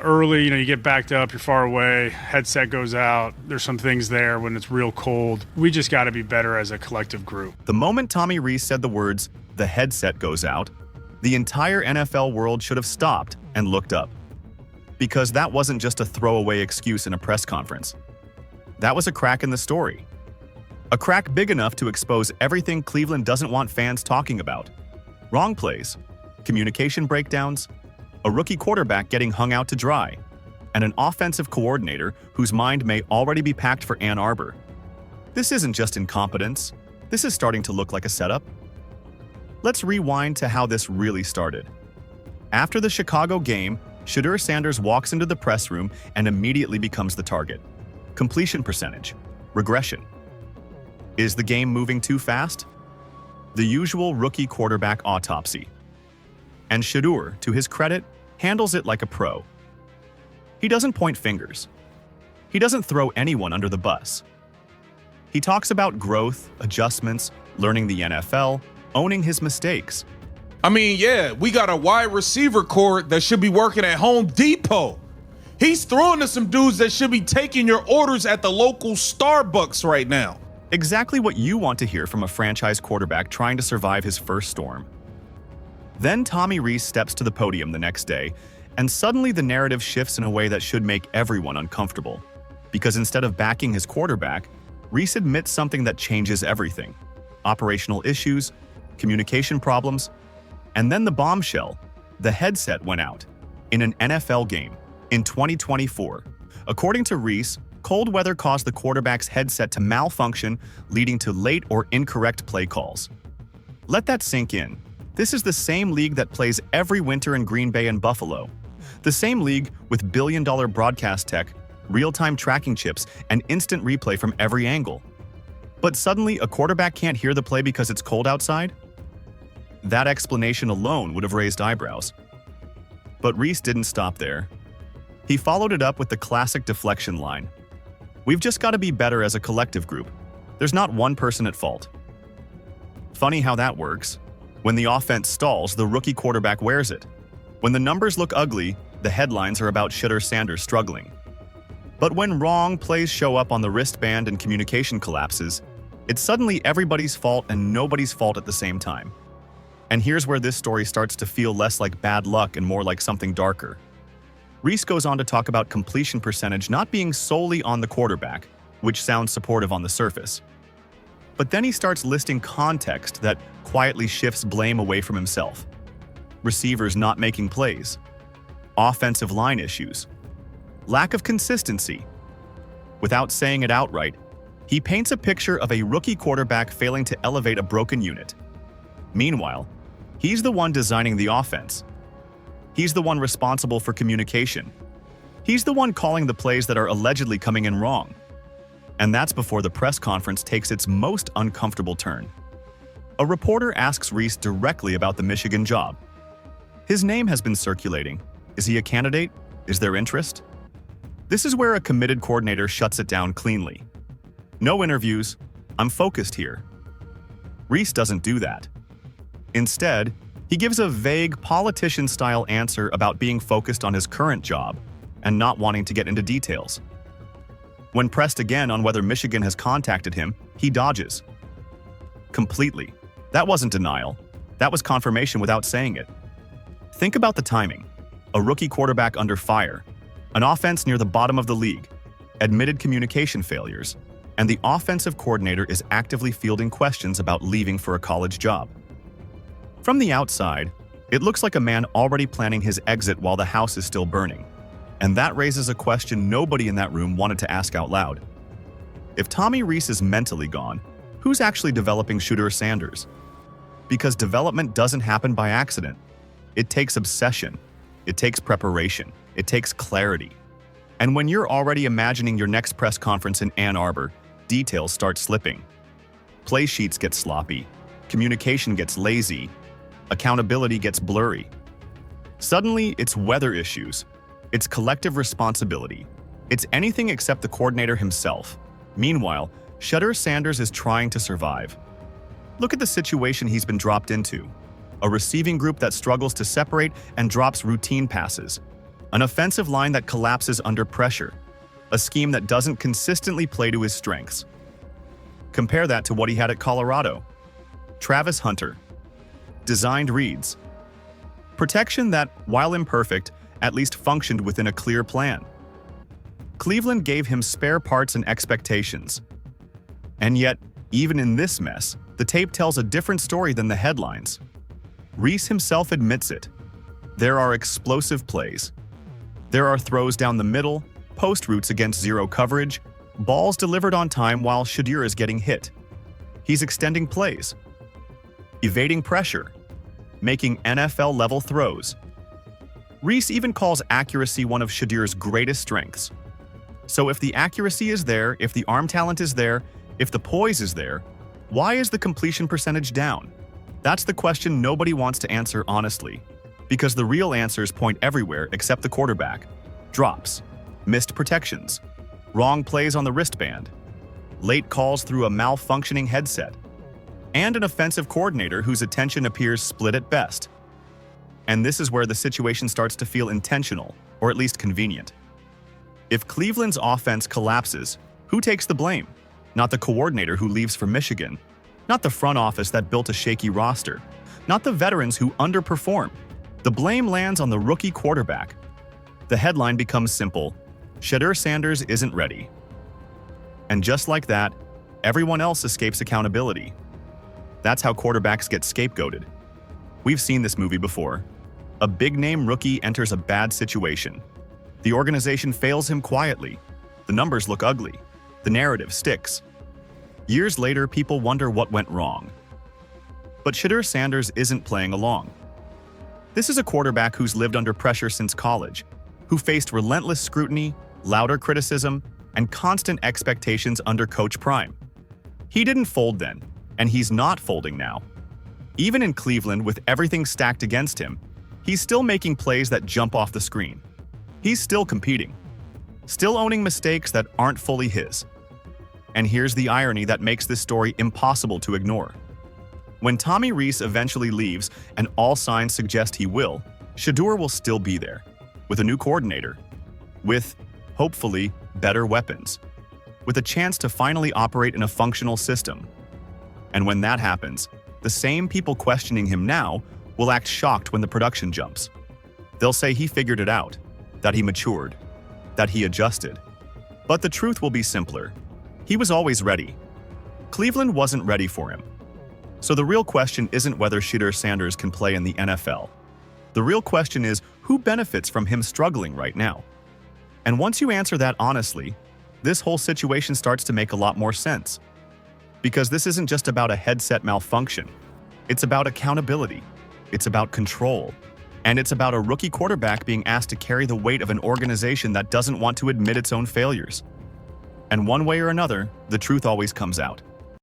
early, you get backed up, you're far away, headset goes out. There's some things there when it's real cold. We just got to be better as a collective group. The moment Tommy Reese said the words, "the headset goes out," the entire NFL world should have stopped and looked up. Because that wasn't just a throwaway excuse in a press conference. That was a crack in the story. A crack big enough to expose everything Cleveland doesn't want fans talking about. Wrong plays, communication breakdowns, a rookie quarterback getting hung out to dry, and an offensive coordinator whose mind may already be packed for Ann Arbor. This isn't just incompetence. This is starting to look like a setup. Let's rewind to how this really started. After the Chicago game, Shedeur Sanders walks into the press room and immediately becomes the target. Completion percentage, regression. Is the game moving too fast? The usual rookie quarterback autopsy. And Shedeur, to his credit, handles it like a pro. He doesn't point fingers. He doesn't throw anyone under the bus. He talks about growth, adjustments, learning the NFL, owning his mistakes. I mean, yeah, we got a wide receiver core that should be working at Home Depot. He's throwing to some dudes that should be taking your orders at the local Starbucks right now. Exactly what you want to hear from a franchise quarterback trying to survive his first storm. Then Tommy Reese steps to the podium the next day, and suddenly the narrative shifts in a way that should make everyone uncomfortable. Because instead of backing his quarterback, Reese admits something that changes everything. Operational issues, communication problems, and then the bombshell, the headset went out in an NFL game in 2024. According to Reese, cold weather caused the quarterback's headset to malfunction, leading to late or incorrect play calls. Let that sink in. This is the same league that plays every winter in Green Bay and Buffalo. The same league with billion-dollar broadcast tech, real-time tracking chips, and instant replay from every angle. But suddenly, a quarterback can't hear the play because it's cold outside? That explanation alone would have raised eyebrows. But Reese didn't stop there. He followed it up with the classic deflection line. We've just got to be better as a collective group. There's not one person at fault. Funny how that works. When the offense stalls, the rookie quarterback wears it. When the numbers look ugly, the headlines are about Shedeur Sanders struggling. But when wrong plays show up on the wristband and communication collapses, it's suddenly everybody's fault and nobody's fault at the same time. And here's where this story starts to feel less like bad luck and more like something darker. Reese goes on to talk about completion percentage not being solely on the quarterback, which sounds supportive on the surface. But then he starts listing context that quietly shifts blame away from himself. Receivers not making plays, offensive line issues, lack of consistency. Without saying it outright, he paints a picture of a rookie quarterback failing to elevate a broken unit. Meanwhile, he's the one designing the offense. He's the one responsible for communication. He's the one calling the plays that are allegedly coming in wrong. And that's before the press conference takes its most uncomfortable turn. A reporter asks Reese directly about the Michigan job. His name has been circulating. Is he a candidate? Is there interest? This is where a committed coordinator shuts it down cleanly. No interviews. I'm focused here. Reese doesn't do that. Instead, he gives a vague politician-style answer about being focused on his current job and not wanting to get into details. When pressed again on whether Michigan has contacted him, he dodges. Completely. That wasn't denial. That was confirmation without saying it. Think about the timing. A rookie quarterback under fire, an offense near the bottom of the league, admitted communication failures, and the offensive coordinator is actively fielding questions about leaving for a college job. From the outside, it looks like a man already planning his exit while the house is still burning. And that raises a question nobody in that room wanted to ask out loud. If Tommy Reese is mentally gone, who's actually developing Shedeur Sanders? Because development doesn't happen by accident. It takes obsession. It takes preparation. It takes clarity. And when you're already imagining your next press conference in Ann Arbor, details start slipping. Play sheets get sloppy. Communication gets lazy. Accountability gets blurry. Suddenly, it's weather issues. It's collective responsibility. It's anything except the coordinator himself. Meanwhile, Shedeur Sanders is trying to survive. Look at the situation he's been dropped into. A receiving group that struggles to separate and drops routine passes. An offensive line that collapses under pressure. A scheme that doesn't consistently play to his strengths. Compare that to what he had at Colorado. Travis Hunter. Designed reads. Protection that, while imperfect, at least functioned within a clear plan. Cleveland gave him spare parts and expectations. And yet, even in this mess, the tape tells a different story than the headlines. Reese himself admits it. There are explosive plays. There are throws down the middle, post routes against zero coverage, balls delivered on time while Shedeur is getting hit. He's extending plays, evading pressure, making NFL-level throws. Reese even calls accuracy one of Shedeur's greatest strengths. So if the accuracy is there, if the arm talent is there, if the poise is there, why is the completion percentage down? That's the question nobody wants to answer honestly, because the real answers point everywhere except the quarterback. Drops, missed protections, wrong plays on the wristband, late calls through a malfunctioning headset, and an offensive coordinator whose attention appears split at best. And this is where the situation starts to feel intentional, or at least convenient. If Cleveland's offense collapses, who takes the blame? Not the coordinator who leaves for Michigan, not the front office that built a shaky roster, not the veterans who underperform. The blame lands on the rookie quarterback. The headline becomes simple: Shedeur Sanders isn't ready. And just like that, everyone else escapes accountability. That's how quarterbacks get scapegoated. We've seen this movie before. A big-name rookie enters a bad situation. The organization fails him quietly. The numbers look ugly. The narrative sticks. Years later, people wonder what went wrong. But Shedeur Sanders isn't playing along. This is a quarterback who's lived under pressure since college, who faced relentless scrutiny, louder criticism, and constant expectations under Coach Prime. He didn't fold then, and he's not folding now. Even in Cleveland, with everything stacked against him, he's still making plays that jump off the screen. He's still competing, still owning mistakes that aren't fully his. And here's the irony that makes this story impossible to ignore. When Tommy Reese eventually leaves, and all signs suggest he will, Shedeur will still be there, with a new coordinator, with, hopefully, better weapons, with a chance to finally operate in a functional system. And when that happens, the same people questioning him now will act shocked when the production jumps. They'll say he figured it out, that he matured, that he adjusted. But the truth will be simpler. He was always ready. Cleveland wasn't ready for him. So the real question isn't whether Shedeur Sanders can play in the NFL. The real question is who benefits from him struggling right now. And once you answer that honestly, this whole situation starts to make a lot more sense. Because this isn't just about a headset malfunction. It's about accountability. It's about control. And it's about a rookie quarterback being asked to carry the weight of an organization that doesn't want to admit its own failures. And one way or another, the truth always comes out.